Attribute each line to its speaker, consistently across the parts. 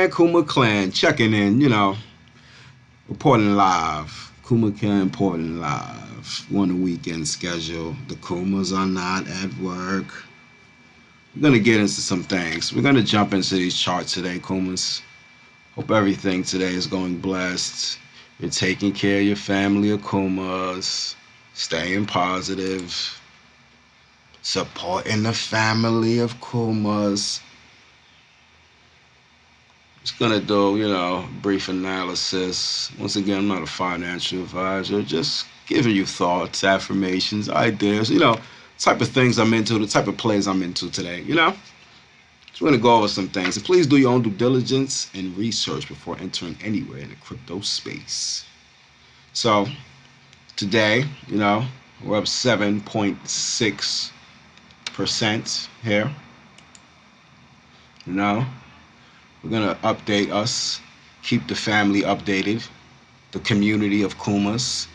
Speaker 1: man, Kuma Klan, checking in, reporting live. Kuma Klan reporting live. We're on the weekend schedule. The Kumas are not at work. We're going to get into some things. We're going to jump into these charts today, Kumas. Hope everything today is going blessed. You're taking care of your family of Kumas. Staying positive. Supporting the family of Kumas. Just gonna do, brief analysis. Once again, I'm not a financial advisor, just giving you thoughts, affirmations, ideas, type of things I'm into, the type of plays I'm into today, Just gonna go over some things. And please do your own due diligence and research before entering anywhere in the crypto space. So today, we're up 7.6% here. We're going to update us, keep the family updated, the community of Kumas,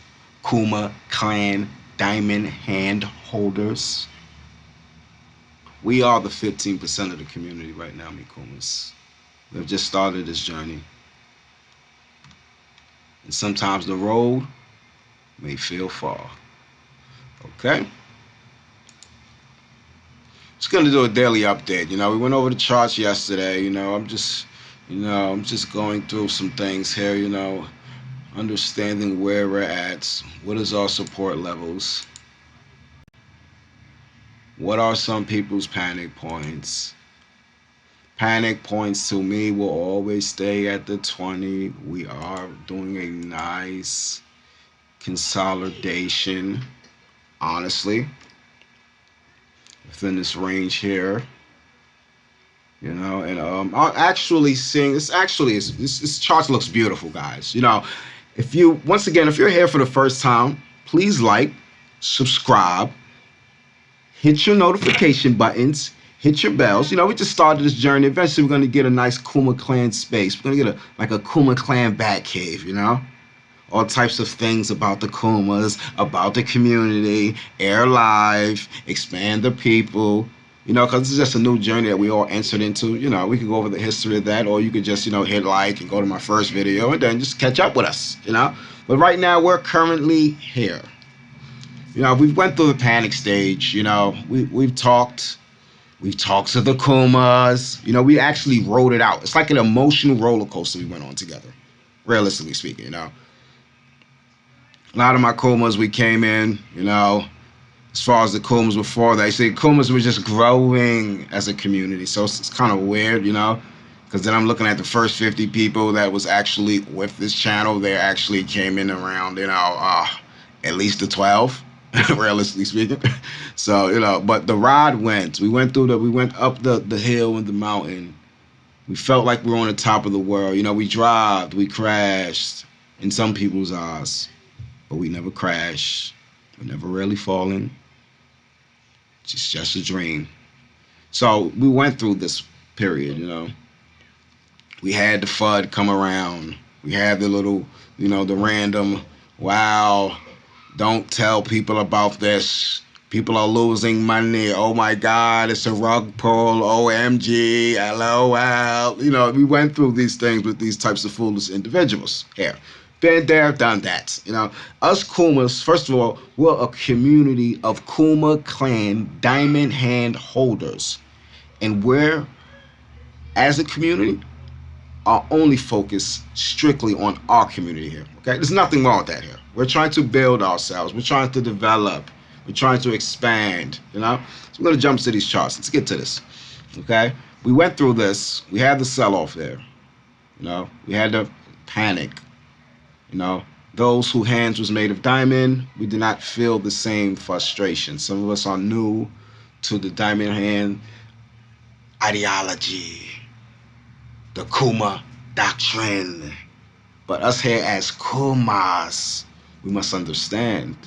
Speaker 1: Kuma Klan diamond hand holders. We are the 15% of the community right now, me Kumas. We've just started this journey. And sometimes the road may feel far. Okay? Just gonna do a daily update. We went over the charts yesterday. I'm just going through some things here. Understanding where we're at. What is our support levels? What are some people's panic points? Panic points to me will always stay at the 20. We are doing a nice consolidation, honestly, within this range here, and I'm actually seeing this. Actually, this chart looks beautiful, guys. If you're here for the first time, please like, subscribe, hit your notification buttons, hit your bells. We just started this journey. Eventually, we're gonna get a nice Kuma Klan space. We're gonna get a Kuma Klan bat cave. All types of things about the Kumas, about the community, air live, expand the people, because this is just a new journey that we all entered into. We could go over the history of that, or you could just, hit like and go to my first video and then just catch up with us, But right now, we're currently here. We went through the panic stage, we've talked to the Kumas, we actually wrote it out. It's like an emotional roller coaster we went on together, realistically speaking, A lot of my Kumas, we came in, as far as the Kumas before that. Kumas were just growing as a community. So it's kind of weird, because then I'm looking at the first 50 people that was actually with this channel. They actually came in around, at least the 12, realistically speaking. So, but the ride went. We went up the hill and the mountain. We felt like we were on the top of the world. We dropped, we crashed in some people's eyes. But we never crashed. We're never really falling. It's just a dream. So we went through this period, We had the FUD come around. We had the little, the random, wow, don't tell people about this. People are losing money. Oh my God, it's a rug pull. OMG, LOL. We went through these things with these types of foolish individuals here. Been there, done that. Us Kumas, first of all, we're a community of Kuma Klan diamond hand holders. And we're, as a community, are only focused strictly on our community here. Okay? There's nothing wrong with that here. We're trying to build ourselves. We're trying to develop. We're trying to expand. So we're going to jump to these charts. Let's get to this. Okay? We went through this. We had the sell-off there. We had the panic. Those whose hands was made of diamond, we did not feel the same frustration. Some of us are new to the diamond hand ideology, the Kuma doctrine. But us here as Kumas, we must understand,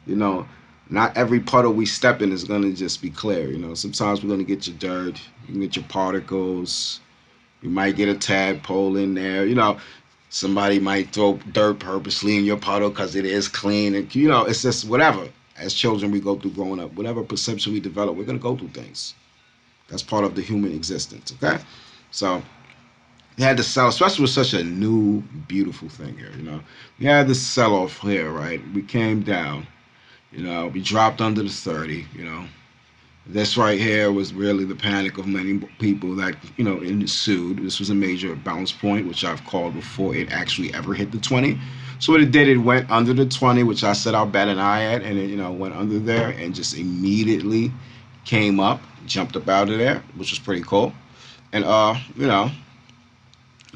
Speaker 1: not every puddle we step in is going to just be clear. Sometimes we're going to get your dirt, you can get your particles, you might get a tadpole in there, Somebody might throw dirt purposely in your puddle because it is clean. And, it's just whatever. As children, we go through growing up. Whatever perception we develop, we're going to go through things. That's part of the human existence, okay? So We had to sell, especially with such a new, beautiful thing here. We had this sell off here, right? We came down. We dropped under the 30. This right here was really the panic of many people that ensued. This was a major bounce point, which I've called before it actually ever hit the 20. So what it did, it went under the 20, which I said I'll bet an eye at, and it went under there and just immediately came up, jumped up out of there, which was pretty cool. And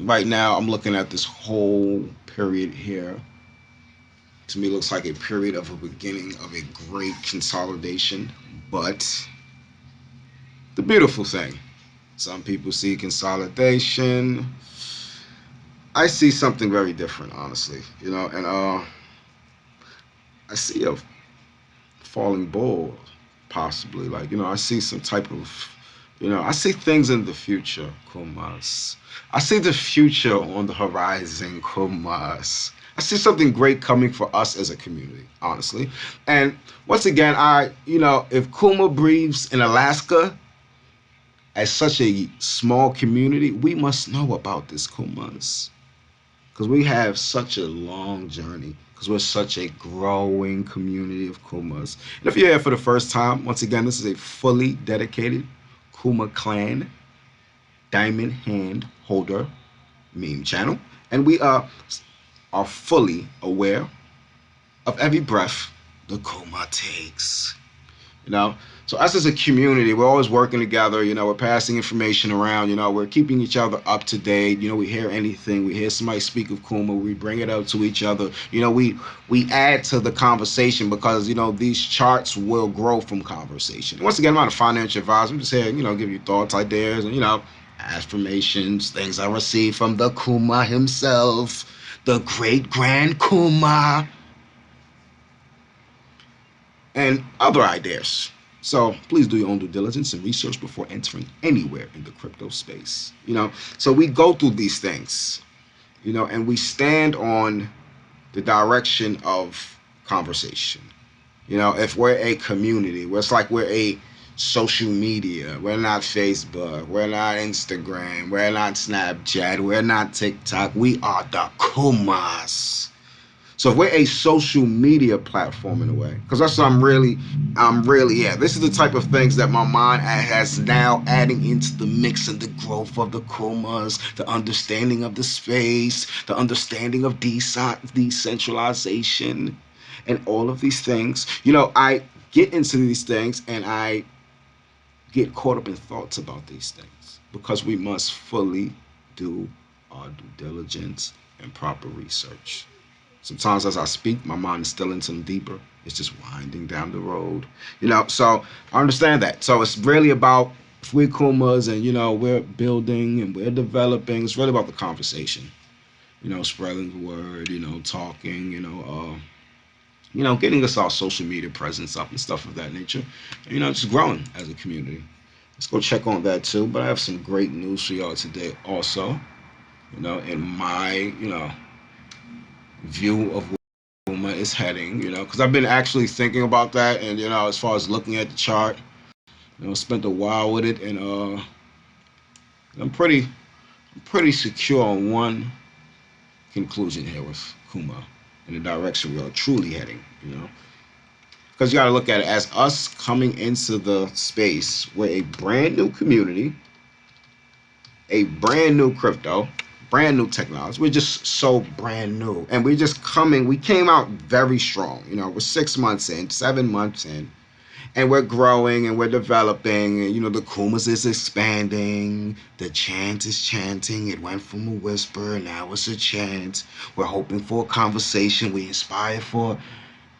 Speaker 1: right now I'm looking at this whole period here. To me, it looks like a period of a beginning of a great consolidation, but the beautiful thing. Some people see consolidation. I see something very different, honestly. And I see a falling bull, possibly. Like, I see some type of, I see things in the future, Kumas. I see the future on the horizon, Kumas. I see something great coming for us as a community, honestly. And once again, if Kuma breathes in Alaska, as such a small community, we must know about this Kumas because we have such a long journey because we're such a growing community of Kumas. And if you're here for the first time, once again, this is a fully dedicated Kuma Clan Diamond Hand Holder meme channel, and we are fully aware of every breath the Kuma takes. you know. So us as a community, we're always working together. We're passing information around. We're keeping each other up to date. We hear anything, we hear somebody speak of Kuma, we bring it up to each other. We add to the conversation because these charts will grow from conversation. Once again, I'm not a financial advisor. I'm just here, give you thoughts, ideas, and affirmations, things I received from the Kuma himself, the great grand Kuma, and other ideas. So please do your own due diligence and research before entering anywhere in the crypto space. So we go through these things, and we stand on the direction of conversation. If we're a community, it's like we're a social media. We're not Facebook. We're not Instagram. We're not Snapchat. We're not TikTok. We are the Kumas. So if we're a social media platform in a way, because that's what yeah, this is the type of things that my mind has now adding into the mix and the growth of the Kumas, the understanding of the space, the understanding of decentralization, and all of these things. I get into these things and I get caught up in thoughts about these things because we must fully do our due diligence and proper research. Sometimes as I speak, my mind is still into them deeper. It's just winding down the road. So I understand that. So it's really about if we're Kumas and, we're building and we're developing, it's really about the conversation. Spreading the word, talking, getting us our social media presence up and stuff of that nature. And, just growing as a community. Let's go check on that too. But I have some great news for y'all today also. In my, view of where Kuma is heading, because I've been actually thinking about that, and as far as looking at the chart, spent a while with it, and I'm pretty secure on one conclusion here with Kuma in the direction we are truly heading, because you got to look at it as us coming into the space. We're a brand new community, a brand new crypto, brand new technology. We're just so brand new. And we came out very strong. We're 6 months in, 7 months in, and we're growing and we're developing. And, the Kumas is expanding. The chant is chanting. It went from a whisper, now it's a chant. We're hoping for a conversation. We inspire for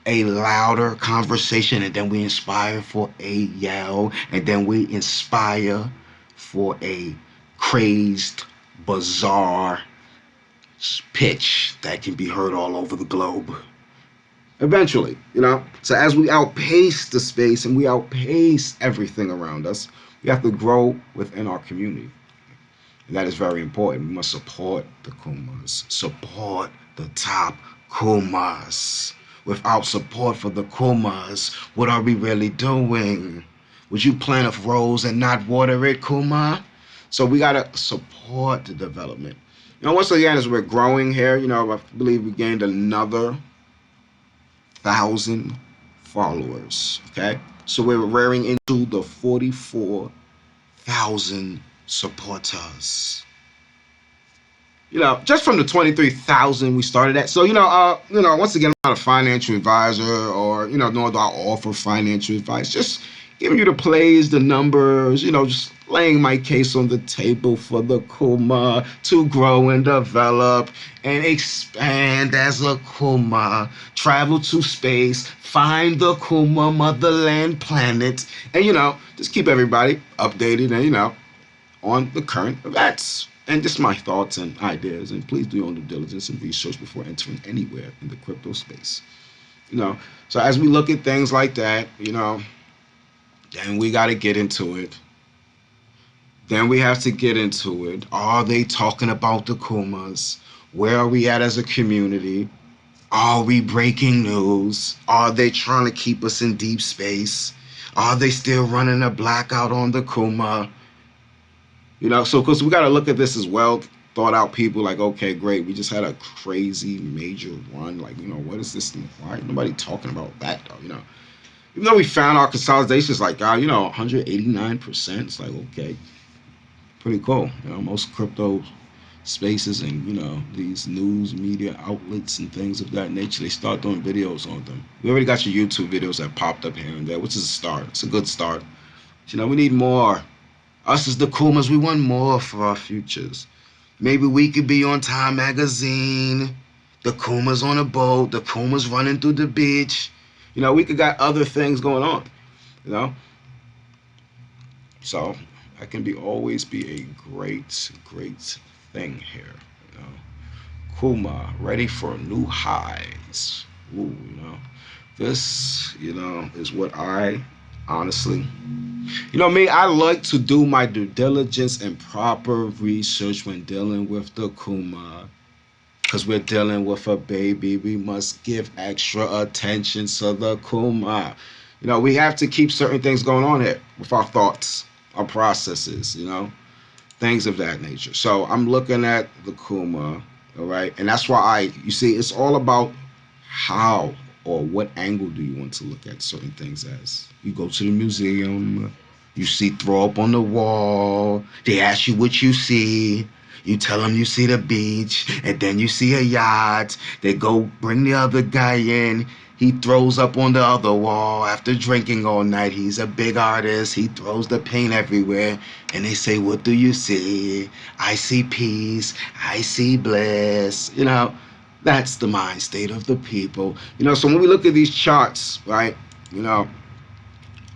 Speaker 1: a louder conversation, and then we inspire for a yell, and then we inspire for a crazed, bizarre pitch that can be heard all over the globe. Eventually, So as we outpace the space and we outpace everything around us, we have to grow within our community. And that is very important. We must support the Kumas, support the top Kumas. Without support for the Kumas, what are we really doing? Would you plant a rose and not water it, Kuma? So we gotta support the development. Once again, as we're growing here, I believe we gained another 1,000 followers. Okay, so we're rearing into the 44,000 supporters. Just from the 23,000 we started at. So, once again, I'm not a financial advisor or, nor do I offer financial advice. Just giving you the plays, the numbers, just laying my case on the table for the Kuma to grow and develop and expand as a Kuma, travel to space, find the Kuma motherland planet, and, just keep everybody updated and, on the current events. And just my thoughts and ideas. And please do your own due diligence and research before entering anywhere in the crypto space. So as we look at things like that, then we got to get into it. Then we have to get into it. Are they talking about the Kumas? Where are we at as a community? Are we breaking news? Are they trying to keep us in deep space? Are they still running a blackout on the Kuma? So because we got to look at this as well, thought out people like, okay, great, we just had a crazy major run. Like, what is this? Why ain't nobody talking about that though? Even though we found our consolidations like, 189%. It's like, okay, pretty cool. Most crypto spaces and, these news media outlets and things of that nature, they start doing videos on them. We already got your YouTube videos that popped up here and there, which is a start. It's a good start. But, we need more. Us as the Kumas, we want more for our futures. Maybe we could be on Time Magazine. The Kumas on a boat. The Kumas running through the beach. We could got other things going on. So that can always be a great, great thing here. Kuma ready for new highs. Ooh, this, is what I honestly. Me, I like to do my due diligence and proper research when dealing with the Kuma. Because we're dealing with a baby, we must give extra attention to the Kuma. We have to keep certain things going on here with our thoughts, our processes, things of that nature. So I'm looking at the Kuma, all right? And that's why you see, it's all about how or what angle do you want to look at certain things as. You go to the museum, you see throw up on the wall, they ask you what you see, you tell them you see the beach, and then you see a yacht, they go bring the other guy in, he throws up on the other wall after drinking all night, he's a big artist, he throws the paint everywhere, and they say, what do you see? I see peace, I see bliss, That's the mind state of the people. So when we look at these charts, right,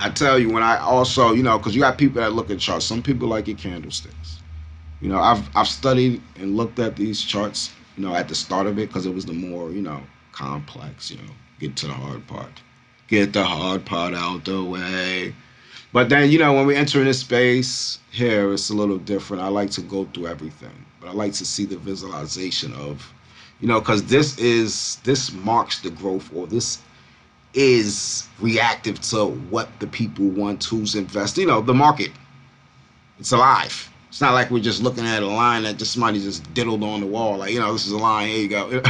Speaker 1: I tell you, when I also, because you got people that look at charts. Some people like your candlesticks. I've studied and looked at these charts, at the start of it because it was the more, complex, get to the hard part. Get the hard part out the way. But then, when we enter in this space, here it's a little different. I like to go through everything, but I like to see the visualization of, because this marks the growth, or this is reactive to what the people want to invest. The market, it's alive. It's not like we're just looking at a line that just somebody just diddled on the wall. Like, this is a line, here you go.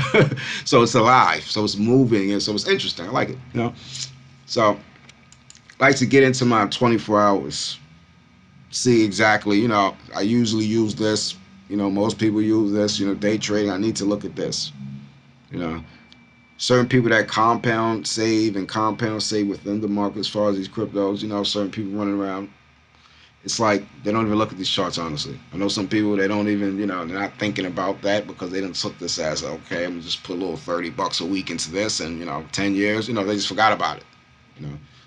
Speaker 1: So it's alive. So it's moving, and so it's interesting. I like it, So I like to get into my 24 hours. See exactly, I usually use this. Most people use this, day trading. I need to look at this. Certain people that compound save within the market as far as these cryptos, certain people running around. It's like they don't even look at these charts, honestly. I know some people, they don't even, they're not thinking about that because they didn't took this as, okay, I'm going to just put a little $30 a week into this and, 10 years, they just forgot about it.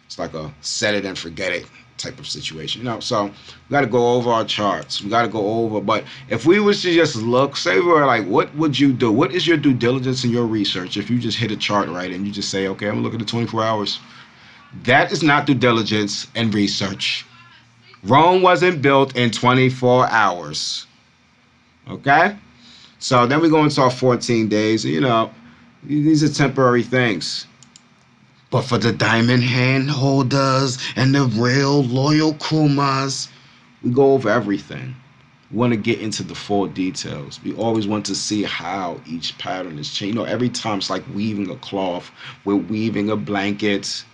Speaker 1: It's like a set it and forget it type of situation, So we got to go over our charts. We got to go over. But if we was to just look, say we were like, what would you do? What is your due diligence and your research if you just hit a chart, right, and you just say, okay, I'm going to look at the 24 hours. That is not due diligence and research. Rome wasn't built in 24 hours. Okay? So then we go into our 14 days. These are temporary things. But for the diamond hand holders and the real loyal Kumas, we go over everything. We want to get into the full details. We always want to see how each pattern is changed. Every time it's like weaving a cloth, we're weaving a blanket.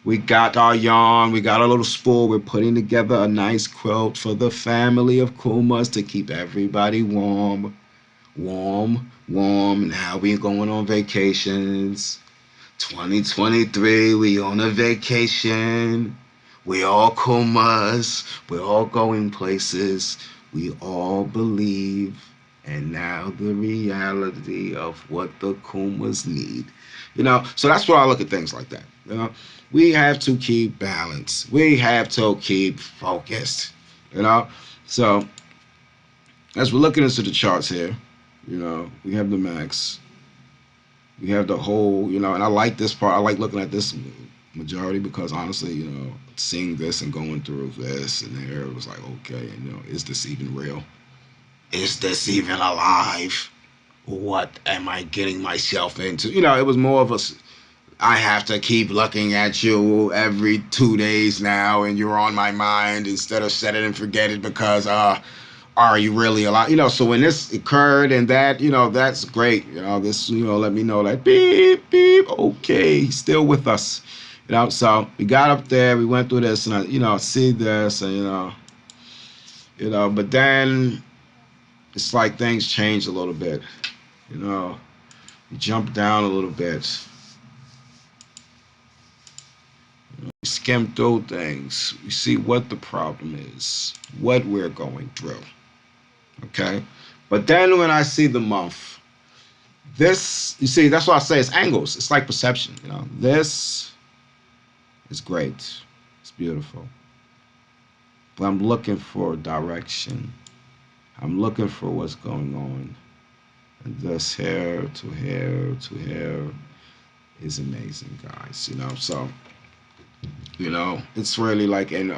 Speaker 1: We got our yarn, we got our little spool. We're putting together a nice quilt for the family of Kumas to keep everybody warm. Warm, warm. Now we're going on vacations. 2023, we on a vacation. We all Kumas. We're all going places. We all believe. And now the reality of what the Kumas need. So that's why I look at things like that. We have to keep balance. We have to keep focused. You know, so as we're looking into the charts here, we have the max. We have the whole, and I like this part. I like looking at this majority because honestly, seeing this and going through this and there, it was like, okay, is this even real? Is this even alive? What am I getting myself into? It was more of a, I have to keep looking at you every 2 days now, and you're on my mind instead of set it and forget it because, are you really alive? So when this occurred and that, that's great. This, let me know that beep, beep, okay, he's still with us. So we got up there, we went through this, and I see this, and but then it's like things changed a little bit. We jumped down a little bit. We skim through things. We see what the problem is, what we're going through. Okay? But then when I see the month, this, you see, that's why I say it's angles. It's like perception. This is great. It's beautiful. But I'm looking for direction. I'm looking for what's going on. And this hair to hair to hair is amazing, guys. So, it's really like, and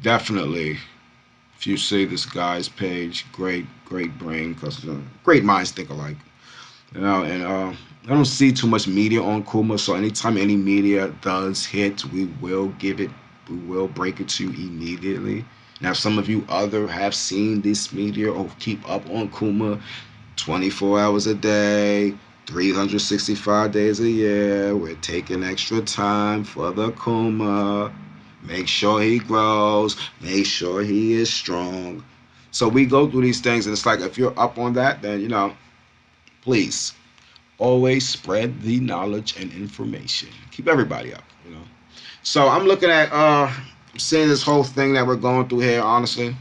Speaker 1: definitely, if you see this guy's page, great brain, because great minds think alike. And I don't see too much media on Kuma, so anytime any media does hit, we will break it to you immediately. Now, some of you other have seen this media or keep up on Kuma 24 hours a day, 365 days a year. We're taking extra time for the Kuma. Make sure he grows. Make sure he is strong. So we go through these things, and it's like if you're up on that, then please always spread the knowledge and information. Keep everybody up. So I'm looking at seeing this whole thing that we're going through here. Honestly,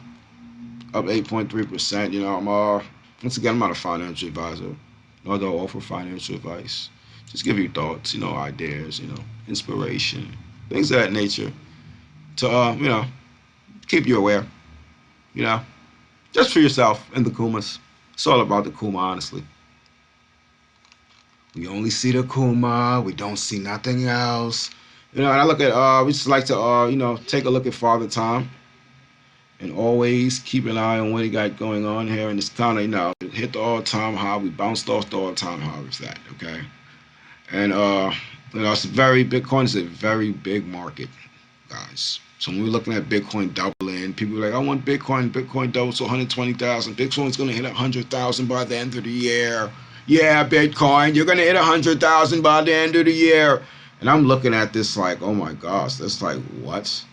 Speaker 1: up 8.3%. I'm once again, I'm not a financial advisor, nor do I offer financial advice. Just give you thoughts, ideas, inspiration, things of that nature to keep you aware, you know, just for yourself and the Kumas. It's all about the Kuma, honestly. We only see the Kuma. We don't see nothing else. And I look at, we just like to, take a look at Father Time and always keep an eye on what he got going on here. And it's kind of, it hit the all-time high. We bounced off the all-time high with that, okay? And, it's very, Bitcoin is a very big market, guys. So when we're looking at Bitcoin doubling, people are like, I want Bitcoin. Bitcoin doubles to 120,000. Bitcoin's going to hit 100,000 by the end of the year. Yeah, Bitcoin, you're going to hit 100,000 by the end of the year. And I'm looking at this like, oh my gosh, that's like, what?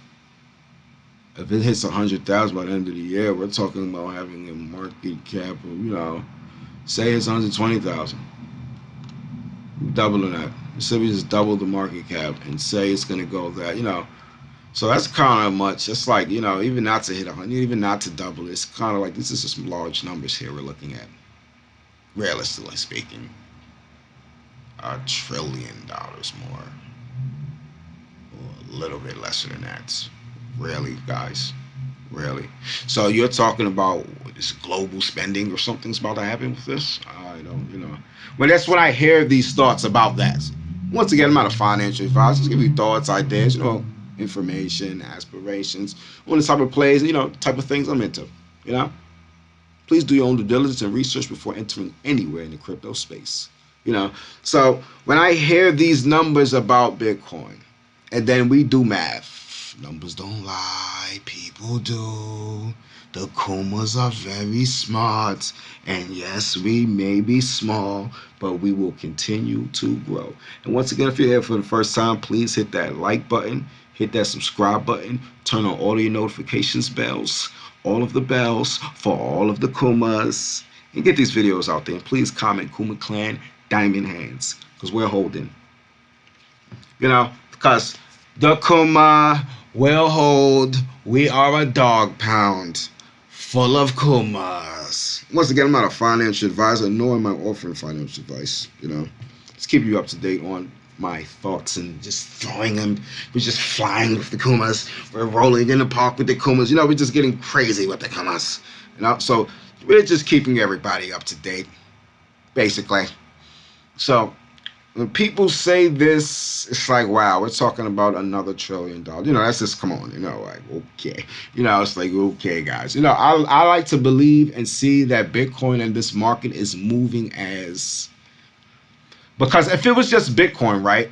Speaker 1: If it hits 100,000 by the end of the year, we're talking about having a market cap of, say it's 120,000. Doubling that. So we just double the market cap and say it's going to go that, So that's kind of much. It's like, even not to hit 100, even not to double, it's kind of like, this is some large numbers here we're looking at. Realistically speaking, $1 trillion more. Or a little bit lesser than that. Really, guys? Really? So you're talking about this global spending or something's about to happen with this? I don't, Well, that's when I hear these thoughts about that. Once again, I'm not a financial advisor. Just give you thoughts, ideas, information, aspirations, on the type of plays, type of things I'm into, Please do your own due diligence and research before entering anywhere in the crypto space, So when I hear these numbers about Bitcoin, and then we do math, numbers don't lie. white people do. The Kumas are very smart. And yes, we may be small, but we will continue to grow. And once again, if you're here for the first time, please hit that like button, hit that subscribe button, turn on all of your notifications bells, all of the bells for all of the Kumas, and get these videos out there. And please comment Kuma Klan Diamond Hands, because we're holding. Because the Kuma will hold. We are a dog pound full of Kumas. Once again, I'm not a financial advisor, nor am I offering financial advice. Just keep you up to date on my thoughts and just throwing them. We're just flying with the Kumas. We're rolling in the park with the Kumas. We're just getting crazy with the Kumas. So we're just keeping everybody up to date, basically. So when people say this, it's like, wow, we're talking about another $1 trillion. That's just, come on, like, okay. It's like, okay, guys. I like to believe and see that Bitcoin and this market is moving because if it was just Bitcoin, right,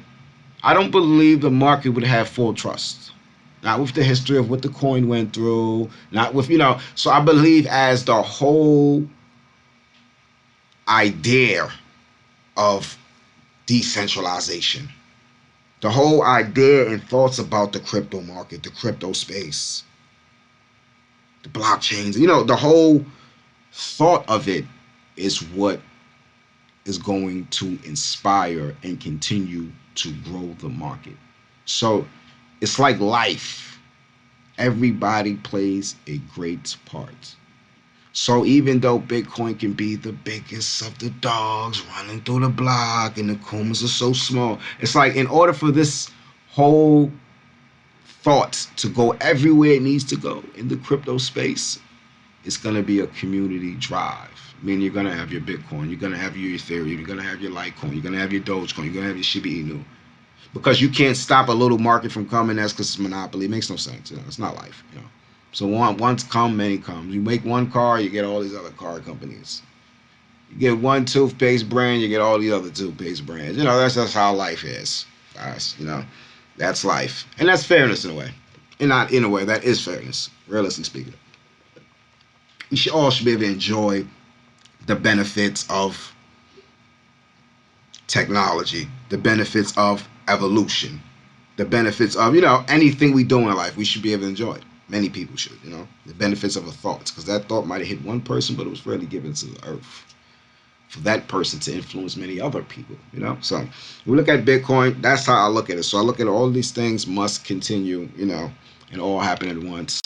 Speaker 1: I don't believe the market would have full trust. Not with the history of what the coin went through, not with, so I believe as the whole idea of decentralization, the whole idea and thoughts about the crypto market, the crypto space, the blockchains, the whole thought of it is what is going to inspire and continue to grow the market. So it's like life. Everybody plays a great part. So even though Bitcoin can be the biggest of the dogs running through the block and the Kumas are so small, it's like in order for this whole thought to go everywhere it needs to go in the crypto space, it's going to be a community drive. I mean, you're going to have your Bitcoin, you're going to have your Ethereum, you're going to have your Litecoin, you're going to have your Dogecoin, you're going to have your Shiba Inu. Because you can't stop a little market from coming. That's because it's monopoly. It makes no sense. It's not life. So once come, many comes. You make one car, you get all these other car companies. You get one toothpaste brand, you get all the other toothpaste brands. That's just how life is, guys. That's life, and that's fairness in a way, and not in a way that is fairness. Realistically speaking, we all should be able to enjoy the benefits of technology, the benefits of evolution, the benefits of anything we do in life. We should be able to enjoy it. Many people should, the benefits of a thought, because that thought might have hit one person, but it was really given to the earth for that person to influence many other people. So we look at Bitcoin. That's how I look at it. So I look at all these things must continue, and all happen at once.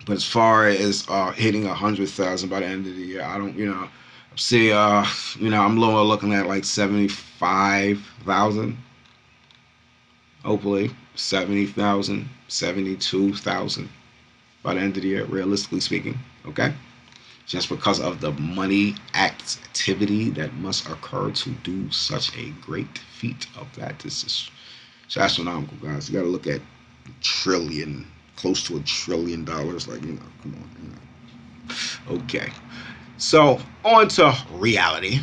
Speaker 1: But as far as hitting 100,000 by the end of the year, I don't, see, I'm lower looking at like 75,000. Hopefully 70,000, 72,000 by the end of the year, realistically speaking. Okay, just because of the money activity that must occur to do such a great feat of that. This is astronomical, guys. You got to look at trillion, close to $1 trillion. Like, come on. Okay, so on to reality.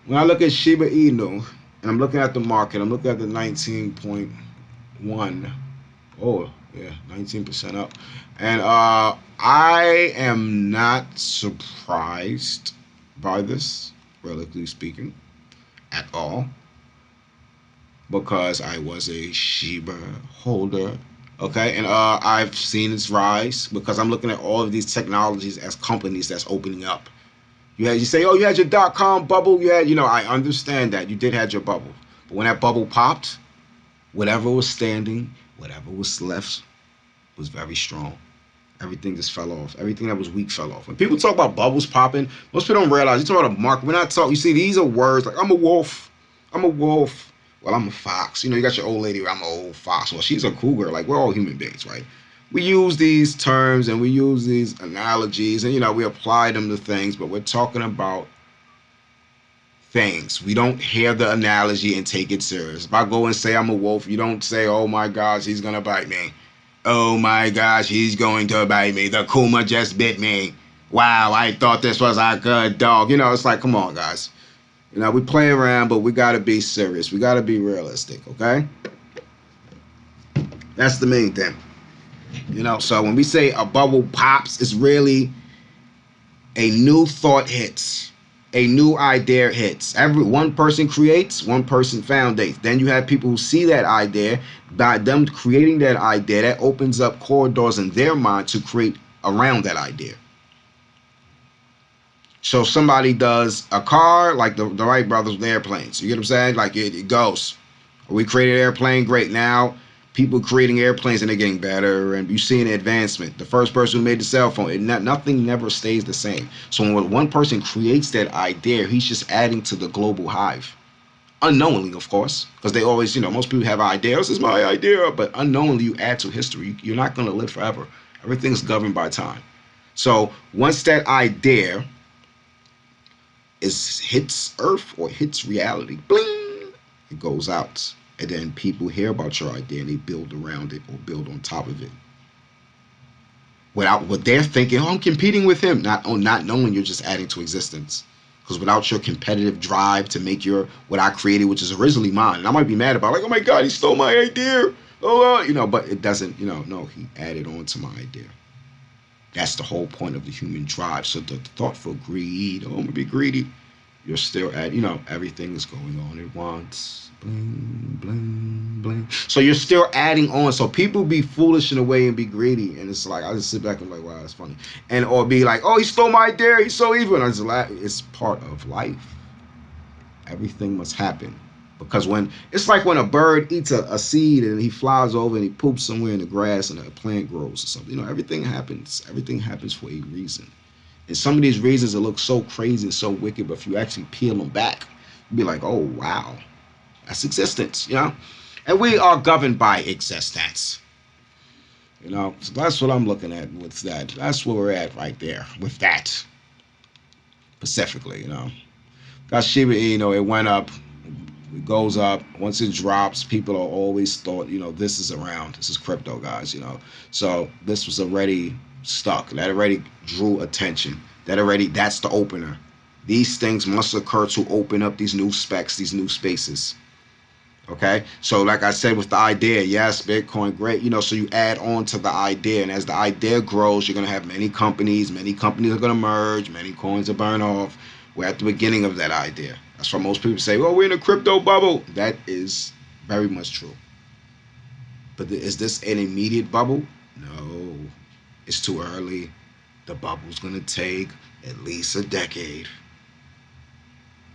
Speaker 1: When I look at Shiba Inu, and I'm looking at the market, I'm looking at the 19.1. Oh, yeah, 19% up. And I am not surprised by this, relatively speaking, at all. Because I was a Shiba holder. Okay, and I've seen its rise because I'm looking at all of these technologies as companies that's opening up. You say, oh, you had your .com bubble. You had, I understand that. You did have your bubble. But when that bubble popped, whatever was standing, whatever was left was very strong. Everything just fell off. Everything that was weak fell off. When people talk about bubbles popping, most people don't realize, you talk about a market. We're not talking, you see, these are words like, I'm a wolf. I'm a wolf. Well, I'm a fox. You got your old lady, I'm an old fox. Well, she's a cougar. Like, we're all human beings, right? We use these terms and we use these analogies and, we apply them to things, but we're talking about things. We don't hear the analogy and take it serious. If I go and say I'm a wolf, you don't say, oh my gosh, he's going to bite me. Oh my gosh, he's going to bite me. The Kuma just bit me. Wow, I thought this was a good dog. It's like, come on, guys. We play around, but we got to be serious. We got to be realistic, okay? That's the main thing. So when we say a bubble pops, it's really a new thought hits, a new idea hits. Every one person creates, one person foundates. Then you have people who see that idea. By them creating that idea, that opens up corridors in their mind to create around that idea. So somebody does a car, like the Wright brothers with airplanes. You get what I'm saying? Like it goes. We created an airplane, great. Now people creating airplanes and they're getting better, and you see an advancement. The first person who made the cell phone, nothing never stays the same. So when one person creates that idea, he's just adding to the global hive. Unknowingly, of course, because they always, most people have ideas. This is my idea, but unknowingly you add to history. You're not going to live forever. Everything's governed by time. So once that idea hits Earth or hits reality, bling, it goes out, and then people hear about your idea and they build around it or build on top of it. Without what they're thinking, oh, I'm competing with him, not knowing you're just adding to existence. Because without your competitive drive to make your what I created, which is originally mine, and I might be mad about, like, oh my God, he stole my idea. Oh, but it doesn't, no, he added on to my idea. That's the whole point of the human drive. So the thoughtful greed, oh, I'm gonna be greedy. You're still at, everything is going on at once. Bling, bling, bling. So you're still adding on. So people be foolish in a way and be greedy. And it's like, I just sit back and like, wow, that's funny. And or be like, oh, he stole my idea. He's so evil. And I just laugh. It's part of life. Everything must happen. Because it's like when a bird eats a seed and he flies over and he poops somewhere in the grass and a plant grows or something. Everything happens. Everything happens for a reason. And some of these reasons that look so crazy and so wicked, but if you actually peel them back, you'd be like, oh, wow, that's existence. And we are governed by existence. So that's what I'm looking at with that. That's where we're at right there with that, specifically. Got Shiba Inu, it went up, it goes up. Once it drops, people are always thought, this is around. This is crypto, guys. So this was already stuck. That already drew attention. That's the opener. These things must occur to open up these new specs, these new spaces. Okay, so like I said with the idea, yes, Bitcoin, great. So you add on to the idea, and as the idea grows, you're gonna have many companies. Many companies are gonna merge. Many coins are burn off. We're at the beginning of that idea. That's why most people say, "Well, we're in a crypto bubble." That is very much true. But is this an immediate bubble? No, it's too early. The bubble's gonna take at least a decade.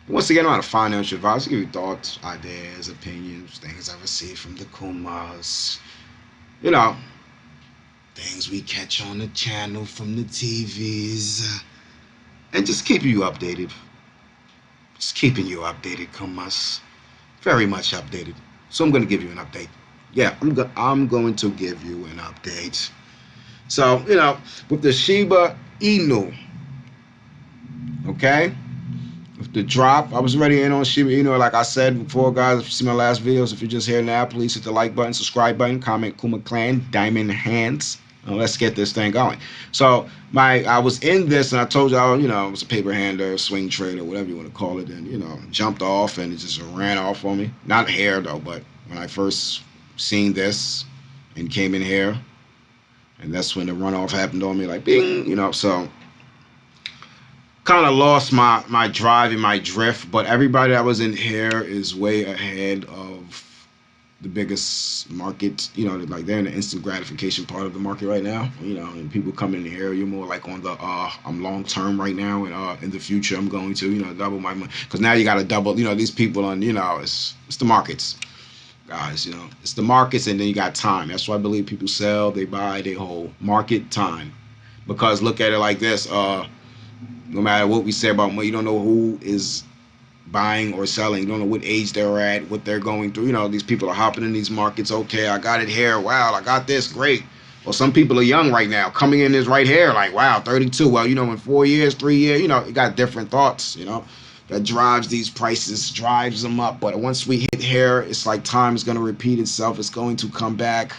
Speaker 1: Once again, I'm not a financial advisor. I give you thoughts, ideas, opinions, things I've received from the Kumas. You know, things we catch on the channel from the TVs. And just keeping you updated. Just keeping you updated, Kumas. Very much updated. So I'm going to give you an update. Yeah, I'm going to give you an update. So, with the Shiba Inu, okay? With the drop, I was already in on Shiba Inu. Like I said before, guys, if you see my last videos, if you're just here now, please hit the like button, subscribe button, comment Kuma Klan, diamond hands. Let's get this thing going. So I was in this, and I told you, I was a paper handler, swing trader, whatever you want to call it, and jumped off, and it just ran off on me. Not here though, but when I first seen this and came in here, and that's when the runoff happened on me, like bing, so kind of lost my drive and my drift. But everybody that was in here is way ahead of the biggest market, like they're in the instant gratification part of the market right now, and people come in here, you're more like on the I'm long term right now, and in the future I'm going to double my money, because now you got to double, these people on, it's the markets, guys, it's the markets, and then you got time. That's why I believe people sell, they buy, they hold. Market, time. Because look at it like this, no matter what we say about money, you don't know who is buying or selling. You don't know what age they're at, what they're going through. These people are hopping in these markets. Okay, I got it here. Wow, I got this. Great. Well, some people are young right now, coming in this right here, like, wow, 32. Well, in 4 years, 3 years, you got different thoughts, that drives these prices, drives them up. But once we hit here, it's like time is going to repeat itself. It's going to come back.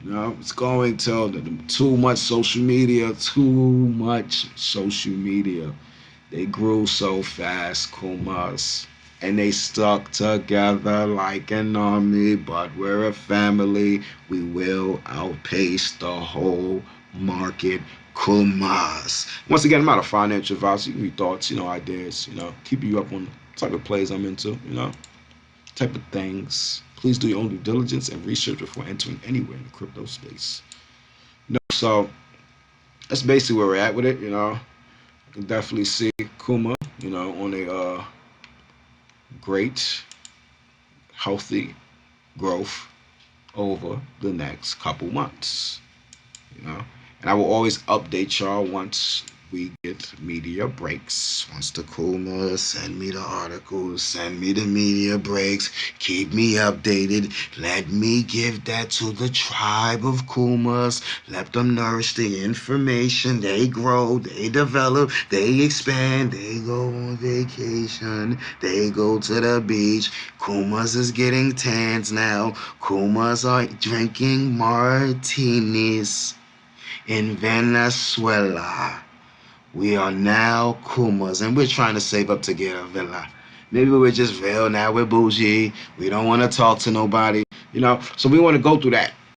Speaker 1: It's going to too much social media, too much social media. They grew so fast, Kumas. and they stuck together like an army, but we're a family. We will outpace the whole market. Kumas. Once again, I'm not a financial advisor. You can be thoughts, ideas, keep you up on the type of plays I'm into, type of things. Please do your own due diligence and research before entering anywhere in the crypto space. So that's basically where we're at with it. I can definitely see Kuma, on a great, healthy growth over the next couple months. you know. And I will always update y'all once we get media breaks. Once the Kuma send me the articles, send me the media breaks, keep me updated. Let me give that to the tribe of Kumas. Let them nourish the information. They grow, they develop, they expand, they go on vacation, they go to the beach. Kumas is getting tans now. Kumas are drinking martinis. In Venezuela, we are now Kumas, and we're trying to save up to get a villa. Maybe we're just real now. We're bougie. We don't want to talk to nobody, So we want to go through that.